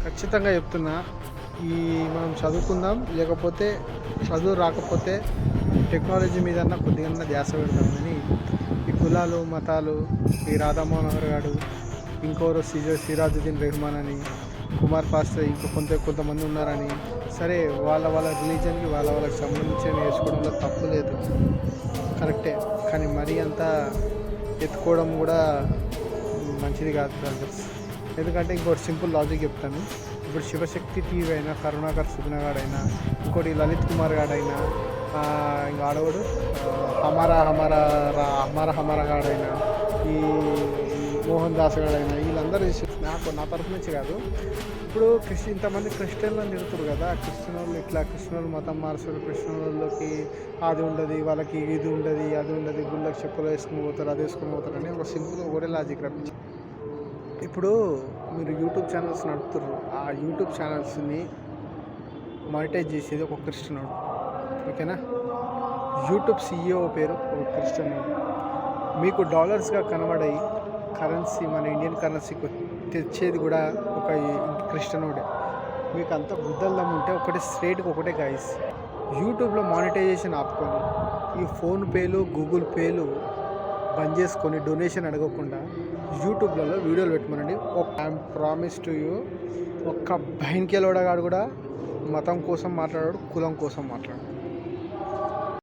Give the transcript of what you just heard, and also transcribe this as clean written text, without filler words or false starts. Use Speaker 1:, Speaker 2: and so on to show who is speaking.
Speaker 1: ఖచ్చితంగా చెప్తున్నా. మనం చదువుకుందాం, లేకపోతే చదువు రాకపోతే టెక్నాలజీ మీదన్నా కొద్దిగా ధ్యాస పెడదాం. కానీ ఈ కులాలు మతాలు, ఈ రాధామోహన్ నగర్ గారు, ఇంకోరు సిరాజుద్దీన్ రెహమాన్ అని, కుమార్ పాస్టర్, ఇంకా కొంతమంది ఉన్నారని, సరే వాళ్ళ రిలీజన్కి వాళ్ళకి సంబంధించిన వేసుకోవడంలో తప్పు లేదు, కరెక్టే. కానీ మరీ అంతా ఎత్తుకోవడం కూడా మంచిది కాదు బ్రదర్స్. ఎందుకంటే ఇంకోటి సింపుల్ లాజిక్ చెప్తాను. ఇప్పుడు శివశక్తి టీవీ అయినా, కరుణాకర్ సుగుణగాడైనా, ఇంకోటి లలిత్ కుమార్ గాడైనా, ఇంకా ఆడవాడు హమారా గాడైనా, ఈ మోహన్ దాస్ గాడైనా, వీళ్ళందరూ నా తరఫు నుంచి కాదు. ఇప్పుడు ఇంతమంది క్రిస్టియన్లను నిలుతురు కదా, క్రిస్టియన్ మతం మార్చుడు, క్రిస్టియన్లకి అది ఉండదు, వాళ్ళకి ఇది ఉండదు, అది ఉండదు, గుళ్ళకి చెప్పులు వేసుకుని పోతారు, అది వేసుకుని పోతారు అని ఒక సింపుల్గా ఒకటే లాజిక్ రప్పించి. ఇప్పుడు మీరు యూట్యూబ్ ఛానల్స్ నడుపుతుర్రు, ఆ యూట్యూబ్ ఛానల్స్ని మానిటైజ్ చేసేది ఒక క్రిస్టియన్, ఓకేనా? యూట్యూబ్ CEO పేరు ఒక క్రిస్టియన్. మీకు డాలర్స్గా కనబడే కరెన్సీ, మన ఇండియన్ కరెన్సీకి తెచ్చేది కూడా ఒక క్రిస్టియనోడే. మీకు అంత గుద్దల్లం ఉంటే ఒకటే గాయస్, యూట్యూబ్లో మానిటైజేషన్ ఆపుకొని, ఈ ఫోన్పేలు గూగుల్ పేలు బంద్ చేసుకొని, డొనేషన్ అడగకుండా యూట్యూబ్లలో వీడియోలు పెట్టమనండి. ఐఎమ్ ప్రామిస్ టు యూ, ఒక్క బైన్కేలోడగాడు కూడా మతం కోసం మాట్లాడాడు, కులం కోసం మాట్లాడాడు.